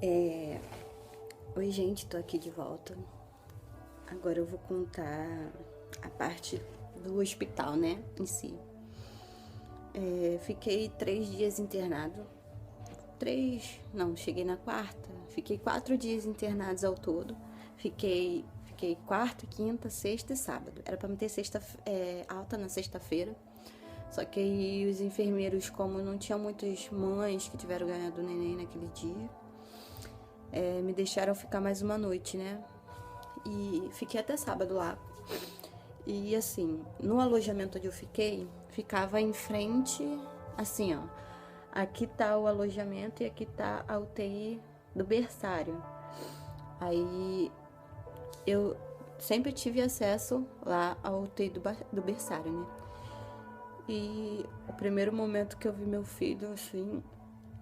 É... Oi, gente, tô aqui de volta. Agora eu vou contar a parte do hospital, né, em si. Fiquei 3 dias internado. Não, cheguei na quarta. Fiquei 4 dias internados ao todo. Fiquei quarta, quinta, sexta e sábado. Era pra me ter alta na sexta-feira. Só que aí os enfermeiros, como não tinham muitas mães que tiveram ganhado neném naquele dia, me deixaram ficar mais uma noite, né? E fiquei até sábado lá. E assim, no alojamento onde eu fiquei, ficava em frente, assim, ó. Aqui tá o alojamento e aqui tá a UTI do berçário. Aí eu sempre tive acesso lá ao UTI do berçário, né? E o primeiro momento que eu vi meu filho, assim,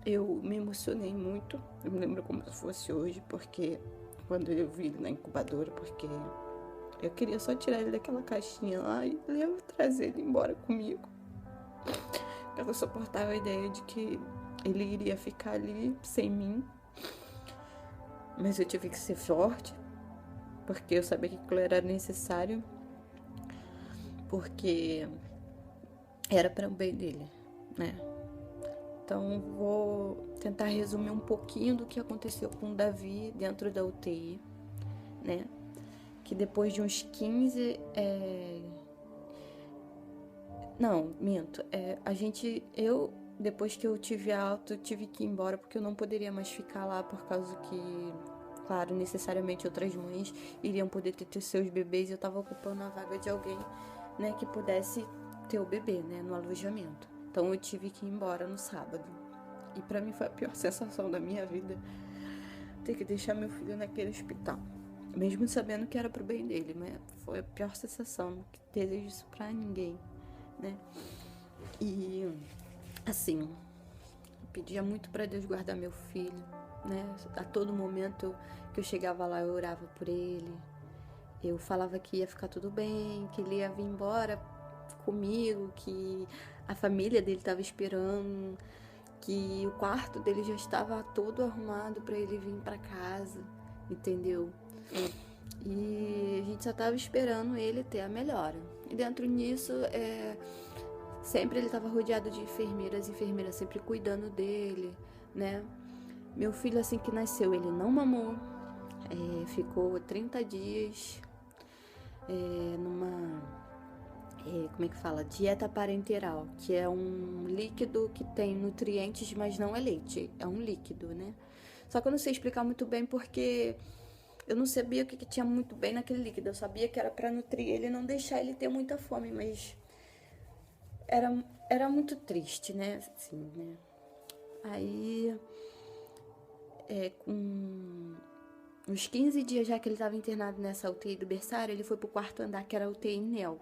eu me emocionei muito. Eu me lembro como se fosse hoje, porque quando eu vi ele na incubadora, porque eu queria só tirar ele daquela caixinha lá e trazer ele embora comigo. Eu não suportava a ideia de que ele iria ficar ali sem mim. Mas eu tive que ser forte, porque eu sabia que aquilo era necessário, porque era para o bem dele, né? Então vou tentar resumir um pouquinho do que aconteceu com o Davi dentro da UTI, né? Que depois de uns 15. Não, minto. Depois que eu tive alta, eu tive que ir embora porque eu não poderia mais ficar lá por causa que, claro, necessariamente outras mães iriam poder ter seus bebês e eu tava ocupando a vaga de alguém, né, que pudesse ter o bebê, né, no alojamento. Então eu tive que ir embora no sábado. E pra mim foi a pior sensação da minha vida ter que deixar meu filho naquele hospital. Mesmo sabendo que era pro bem dele, mas foi a pior sensação. Não desejo isso pra ninguém, né? E assim, eu pedia muito para Deus guardar meu filho, né? A todo momento que eu chegava lá, eu orava por ele. Eu falava que ia ficar tudo bem, que ele ia vir embora comigo, que a família dele estava esperando, que o quarto dele já estava todo arrumado para ele vir para casa, entendeu? E a gente só estava esperando ele ter a melhora. E dentro disso, sempre ele estava rodeado de enfermeiras, enfermeiras sempre cuidando dele, né? Meu filho, assim que nasceu, ele não mamou, ficou 30 dias numa, como é que fala? Dieta parenteral, que é um líquido que tem nutrientes, mas não é leite, é um líquido, né? Só que eu não sei explicar muito bem porque eu não sabia o que tinha muito bem naquele líquido. Eu sabia que era para nutrir ele e não deixar ele ter muita fome, mas era muito triste, né? Assim, né? Aí, com uns 15 dias já que ele estava internado nessa UTI do berçário, ele foi pro quarto andar, que era a UTI NEL.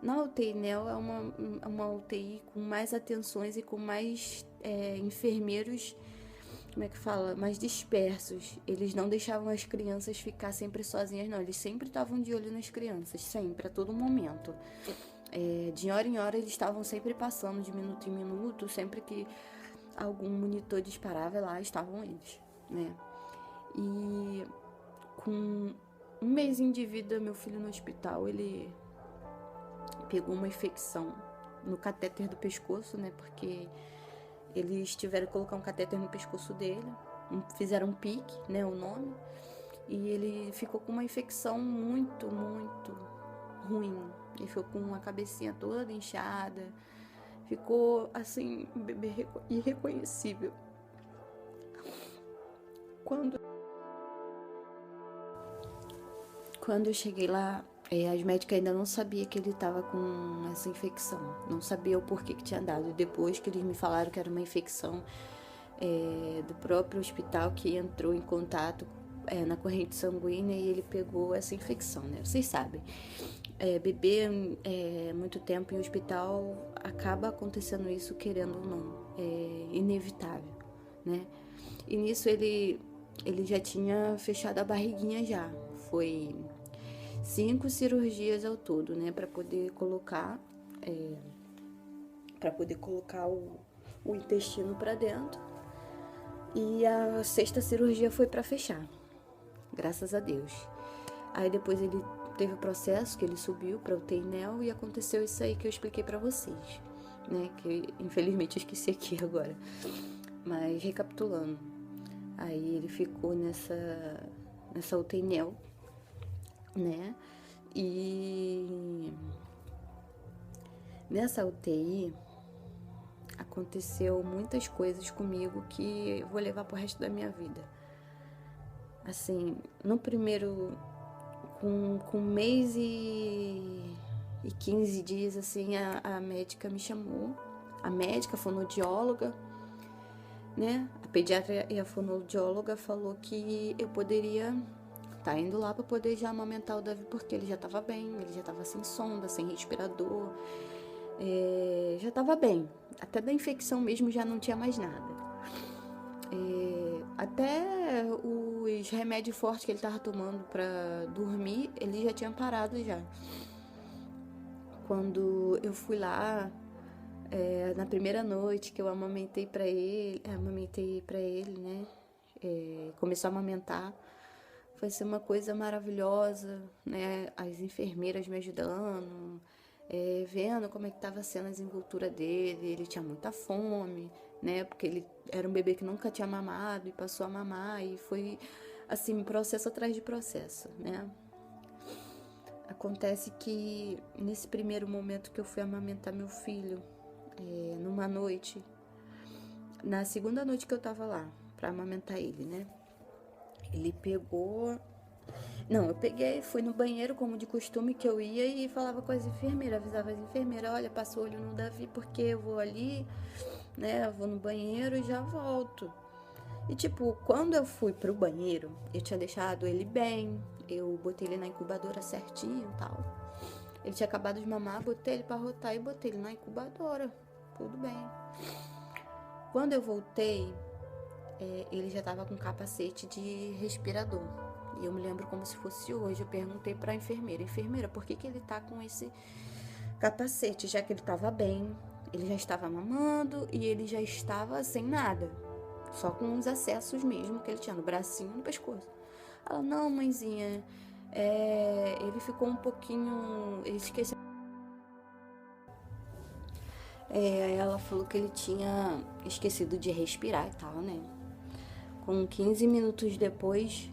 Na UTI NEL é uma UTI com mais atenções e com mais enfermeiros, como é que fala? Mais dispersos. Eles não deixavam as crianças ficar sempre sozinhas, não. Eles sempre estavam de olho nas crianças, sempre, a todo momento. De hora em hora eles estavam sempre passando de minuto em minuto, sempre que algum monitor disparava lá estavam eles, né? E com um mêsinho de vida, meu filho no hospital, ele pegou uma infecção no catéter do pescoço, né? Porque eles tiveram que colocar um catéter no pescoço dele, fizeram um pique, né? O nome. E ele ficou com uma infecção muito, muito ruim. Ele ficou com a cabecinha toda inchada. Ficou, assim, um bebê irreconhecível. Quando, quando eu cheguei lá, as médicas ainda não sabiam que ele estava com essa infecção. Não sabia o porquê que tinha dado. Depois que eles me falaram que era uma infecção do próprio hospital que entrou em contato na corrente sanguínea e ele pegou essa infecção, né? Vocês sabem, beber muito tempo em hospital acaba acontecendo isso, querendo ou não, é inevitável, né? E nisso ele já tinha fechado a barriguinha já, foi 5 cirurgias ao todo, né, para poder colocar o intestino para dentro. E a sexta cirurgia foi pra fechar, graças a Deus. Aí depois ele teve o processo que ele subiu pra UTI neo e aconteceu isso aí que eu expliquei pra vocês, né? Que infelizmente eu esqueci aqui agora. Mas recapitulando, aí ele ficou nessa UTI neo, né? E nessa UTI aconteceu muitas coisas comigo que eu vou levar pro resto da minha vida. Assim, no primeiro, com um mês e 15 dias, assim, a médica me chamou. A médica, a fonoaudióloga, né? A pediatra e a fonoaudióloga falou que eu poderia estar indo lá para poder já amamentar o Davi, porque ele já estava bem, ele já estava sem sonda, sem respirador, já estava bem. Até da infecção mesmo já não tinha mais nada. Até os remédios fortes que ele estava tomando para dormir, ele já tinha parado já. Quando eu fui lá, na primeira noite que eu amamentei para ele, né? Começou a amamentar. Foi ser uma coisa maravilhosa, né? As enfermeiras me ajudando, vendo como é que estava sendo a desenvoltura dele. Ele tinha muita fome, né? Porque ele era um bebê que nunca tinha mamado e passou a mamar. E foi, assim, processo atrás de processo, né? Acontece que nesse primeiro momento que eu fui amamentar meu filho, numa noite, na segunda noite que eu tava lá pra amamentar ele, né? Ele pegou. Não, eu peguei, fui no banheiro como de costume que eu ia e falava com as enfermeiras, avisava as enfermeiras, olha, passa o olho no Davi porque eu vou ali, né, eu vou no banheiro e já volto. E tipo, quando eu fui pro banheiro, eu tinha deixado ele bem, eu botei ele na incubadora certinho e tal. Ele tinha acabado de mamar, botei ele pra rotar e botei ele na incubadora, tudo bem. Quando eu voltei, ele já tava com capacete de respirador. E eu me lembro como se fosse hoje. Eu perguntei pra enfermeira, por que ele tá com esse capacete? Já que ele tava bem, ele já estava mamando e ele já estava sem nada. Só com uns acessos mesmo que ele tinha no bracinho e no pescoço. Ela, não, mãezinha, ele ficou um pouquinho... Ele esqueceu. Ela falou que ele tinha esquecido de respirar e tal, né? Com 15 minutos depois,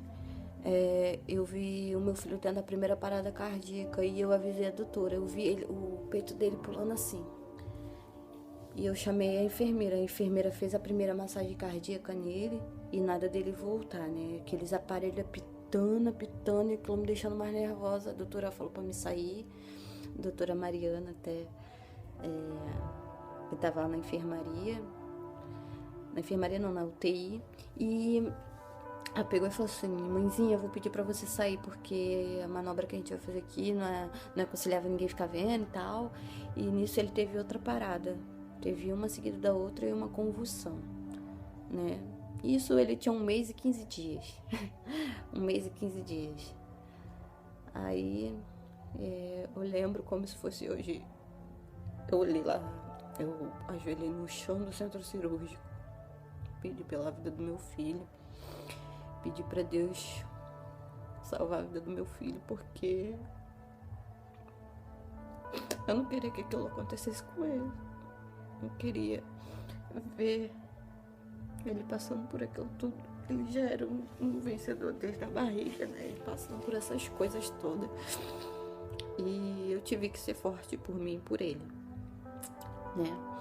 eu vi o meu filho tendo a primeira parada cardíaca e eu avisei a doutora. Eu vi o peito dele pulando assim. E eu chamei a enfermeira fez a primeira massagem cardíaca nele e nada dele voltar, né? Aqueles aparelhos apitando e aquilo me deixando mais nervosa. A doutora falou pra me sair, a doutora Mariana até, eu tava lá na enfermaria não, na UTI, e ela pegou e falou assim, mãezinha, eu vou pedir pra você sair, porque a manobra que a gente vai fazer aqui não é aconselhável ninguém ficar vendo e tal. E nisso ele teve outra parada. Teve uma seguida da outra e uma convulsão, né? Isso ele tinha 1 mês e 15 dias. 1 mês e 15 dias. Aí, eu lembro como se fosse hoje. Eu olhei lá, eu ajoelhei no chão do centro cirúrgico. Pedi pela vida do meu filho. Pedi pra Deus salvar a vida do meu filho, porque eu não queria que aquilo acontecesse com ele. Eu queria ver ele passando por aquilo tudo. Ele já era um vencedor desde a barriga, né? Ele passando por essas coisas todas. E eu tive que ser forte por mim e por ele, né?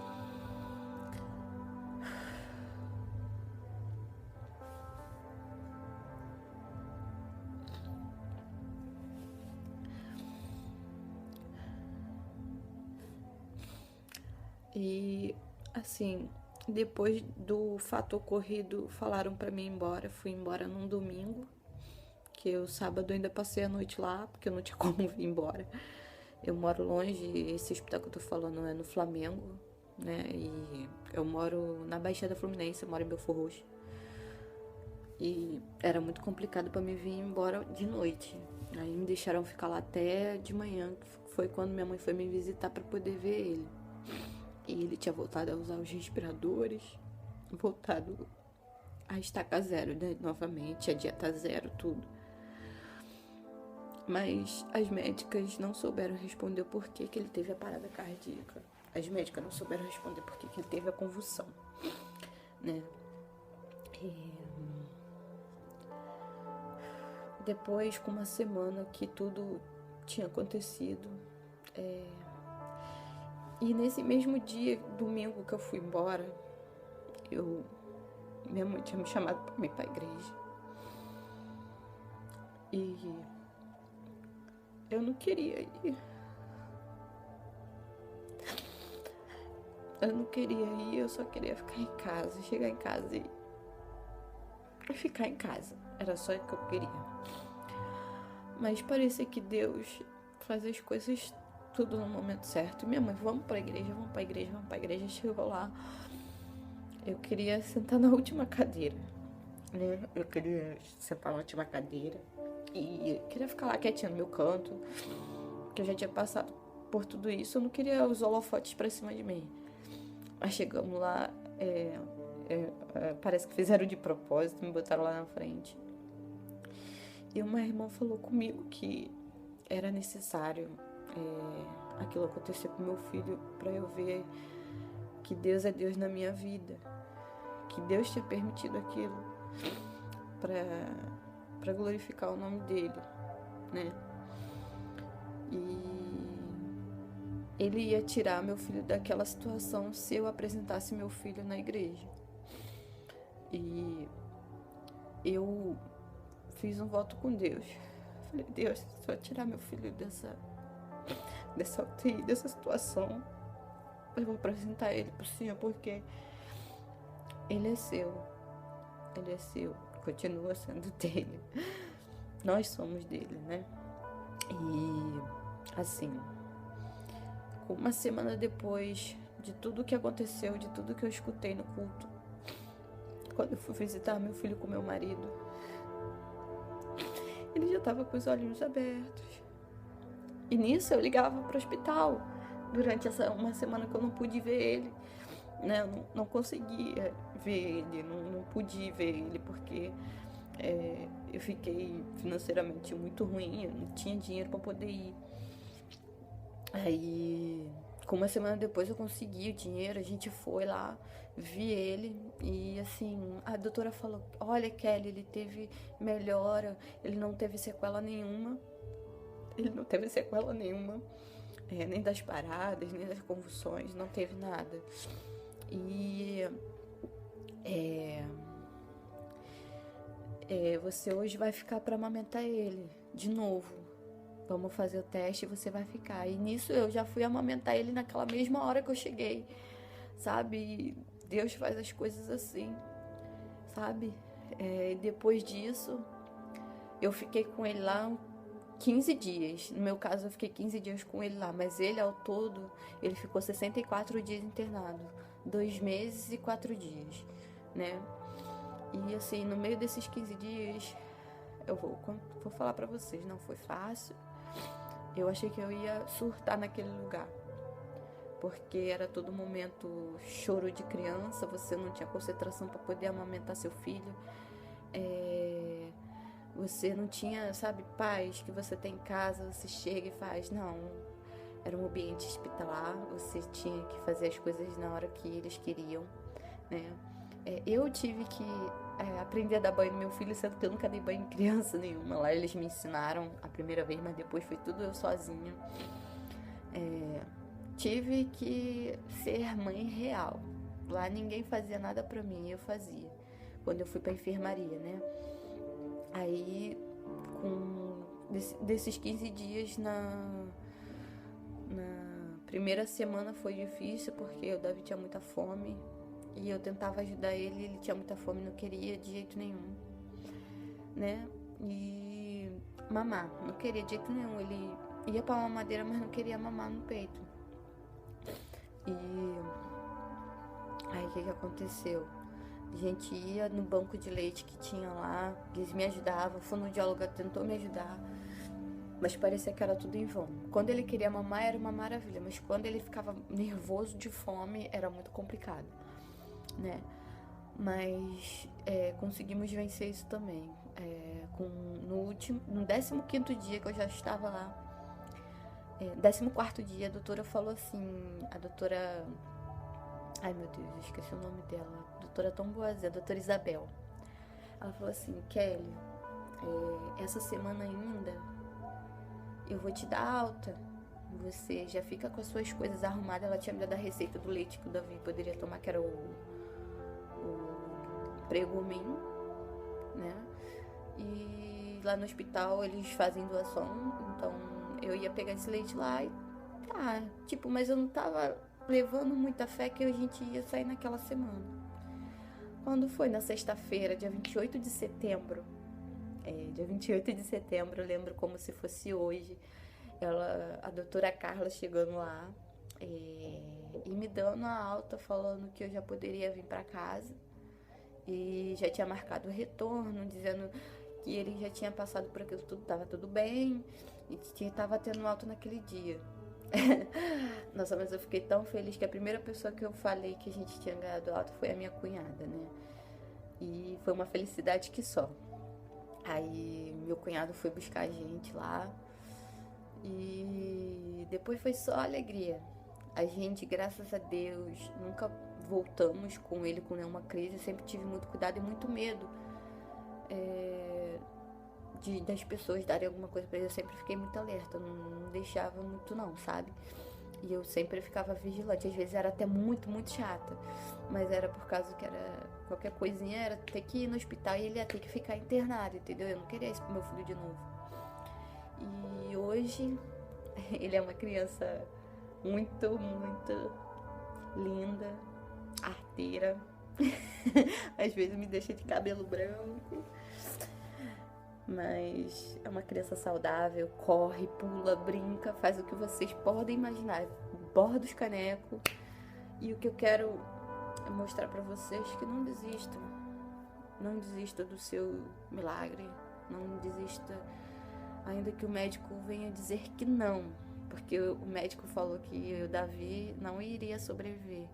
E, assim, depois do fato ocorrido, falaram pra mim ir embora. Fui embora num domingo, que eu sábado ainda passei a noite lá, porque eu não tinha como vir embora. Eu moro longe, esse hospital que eu tô falando é no Flamengo, né? E eu moro na Baixada Fluminense, eu moro em Belford Roxo. E era muito complicado pra me vir embora de noite. Aí me deixaram ficar lá até de manhã, que foi quando minha mãe foi me visitar pra poder ver ele. E ele tinha voltado a usar os respiradores, voltado a estaca zero, né? Novamente, a dieta zero, tudo. Mas as médicas não souberam responder o porquê que ele teve a parada cardíaca. As médicas não souberam responder porquê que ele teve a convulsão, né? Depois, com uma semana que tudo tinha acontecido, e nesse mesmo dia, domingo que eu fui embora, minha mãe tinha me chamado para ir para a igreja. E eu não queria ir. Eu não queria ir, eu só queria ficar em casa, chegar em casa e ficar em casa. Era só o que eu queria. Mas parecia que Deus faz as coisas tudo no momento certo. E minha mãe, vamos pra igreja, vamos pra igreja, vamos pra igreja. Chegou lá, eu queria sentar na última cadeira, né? Eu queria sentar na última cadeira e queria ficar lá quietinha no meu canto, porque eu já tinha passado por tudo isso. Eu não queria os holofotes pra cima de mim. Mas chegamos lá, parece que fizeram de propósito, me botaram lá na frente. E uma irmã falou comigo que era necessário aquilo acontecer com meu filho para eu ver que Deus é Deus na minha vida, que Deus tinha permitido aquilo para glorificar o nome dele, né? E ele ia tirar meu filho daquela situação se eu apresentasse meu filho na igreja. E eu fiz um voto com Deus. Falei, Deus, se eu tirar meu filho dessa UTI, dessa situação, eu vou apresentar ele pro Senhor, porque ele é seu. Ele é seu. Continua sendo dele. Nós somos dele, né? E assim, uma semana depois de tudo que aconteceu, de tudo que eu escutei no culto, quando eu fui visitar meu filho com meu marido, ele já estava com os olhinhos abertos. E nisso eu ligava para o hospital. Durante uma semana que eu não pude ver ele, né? Eu não conseguia ver ele, não pude ver ele, porque eu fiquei financeiramente muito ruim, eu não tinha dinheiro para poder ir. Aí, com uma semana depois eu consegui o dinheiro, a gente foi lá, vi ele e assim, a doutora falou, olha Kelly, ele teve melhora, ele não teve sequela nenhuma, nem das paradas, nem das convulsões, não teve nada. E você hoje vai ficar para amamentar ele de novo. Vamos fazer o teste e você vai ficar. E nisso eu já fui amamentar ele naquela mesma hora que eu cheguei, sabe? Deus faz as coisas assim, sabe? Depois disso, eu fiquei com ele lá 15 dias. No meu caso, eu fiquei 15 dias com ele lá. Mas ele, ao todo, ele ficou 64 dias internado. 2 meses e 4 dias, né? E assim, no meio desses 15 dias, eu vou falar pra vocês, não foi fácil. Eu achei que eu ia surtar naquele lugar, porque era todo momento choro de criança, você não tinha concentração para poder amamentar seu filho, você não tinha, sabe, paz que você tem em casa, você chega e faz, não, era um ambiente hospitalar, você tinha que fazer as coisas na hora que eles queriam, né? Eu tive que aprender a dar banho no meu filho, sendo que eu nunca dei banho em criança nenhuma. Lá eles me ensinaram a primeira vez, mas depois foi tudo eu sozinha. Tive que ser mãe real. Lá ninguém fazia nada pra mim, eu fazia. Quando eu fui pra enfermaria, né? Aí, desses 15 dias, na primeira semana foi difícil, porque o Davi tinha muita fome. E eu tentava ajudar ele tinha muita fome, não queria de jeito nenhum, né? E mamar, não queria de jeito nenhum. Ele ia pra mamadeira, mas não queria mamar no peito. E aí o que aconteceu? A gente ia no banco de leite que tinha lá, eles me ajudavam, a fonoaudióloga tentou me ajudar, mas parecia que era tudo em vão. Quando ele queria mamar era uma maravilha, mas quando ele ficava nervoso de fome era muito complicado, né? Mas conseguimos vencer isso também. No 15º dia que eu já estava lá, 14º dia, a doutora falou assim, a doutora, ai meu Deus, eu esqueci o nome dela, doutora tão boazinha, a doutora Isabel. Ela falou assim, Kelly, essa semana ainda eu vou te dar alta, você já fica com as suas coisas arrumadas. Ela tinha me dado a receita do leite que o Davi poderia tomar, que era o Pregomin, né? E lá no hospital eles fazem doação, então eu ia pegar esse leite lá e mas eu não tava levando muita fé que a gente ia sair naquela semana. Quando foi na sexta-feira, dia 28 de setembro, eu lembro como se fosse hoje, a doutora Carla chegando lá e me dando a alta, falando que eu já poderia vir para casa e já tinha marcado o retorno, dizendo que ele já tinha passado por aquilo tudo, tava tudo bem e que tava tendo alta naquele dia. Nossa, mas eu fiquei tão feliz que a primeira pessoa que eu falei que a gente tinha ganhado alta foi a minha cunhada, né? E foi uma felicidade que só. Aí meu cunhado foi buscar a gente lá e depois foi só alegria. A gente, graças a Deus, nunca voltamos com ele com nenhuma crise. Eu sempre tive muito cuidado e muito medo das pessoas darem alguma coisa pra ele. Eu sempre fiquei muito alerta, não deixava muito não, sabe? E eu sempre ficava vigilante. Às vezes era até muito, muito chata, mas era por causa que era qualquer coisinha, era ter que ir no hospital e ele ia ter que ficar internado, entendeu? Eu não queria isso pro meu filho de novo. E hoje ele é uma criança muito, muito linda, arteira. Às vezes me deixa de cabelo branco, mas é uma criança saudável, corre, pula, brinca, faz o que vocês podem imaginar, borda os canecos. E o que eu quero é mostrar pra vocês que não desistam. Não desista do seu milagre, não desista ainda que o médico venha dizer que não, porque o médico falou que o Davi não iria sobreviver.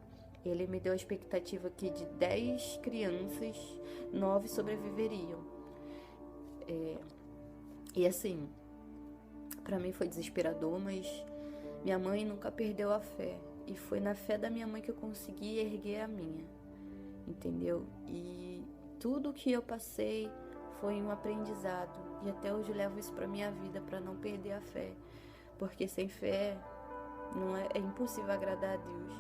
Ele me deu a expectativa que de 10 crianças, 9 sobreviveriam. E assim, pra mim foi desesperador, mas minha mãe nunca perdeu a fé. E foi na fé da minha mãe que eu consegui erguer a minha, entendeu? E tudo que eu passei foi um aprendizado. E até hoje eu levo isso pra minha vida, pra não perder a fé. Porque sem fé é impossível agradar a Deus.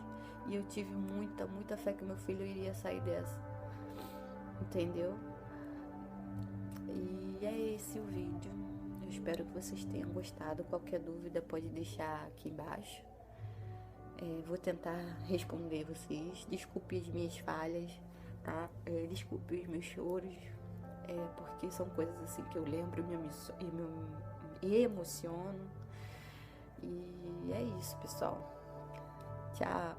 E eu tive muita, muita fé que meu filho iria sair dessa, entendeu? E é esse o vídeo. Eu espero que vocês tenham gostado. Qualquer dúvida pode deixar aqui embaixo. Vou tentar responder vocês. Desculpe as minhas falhas, tá? Desculpe os meus choros, porque são coisas assim que eu lembro e me emociono. E é isso, pessoal. Tchau.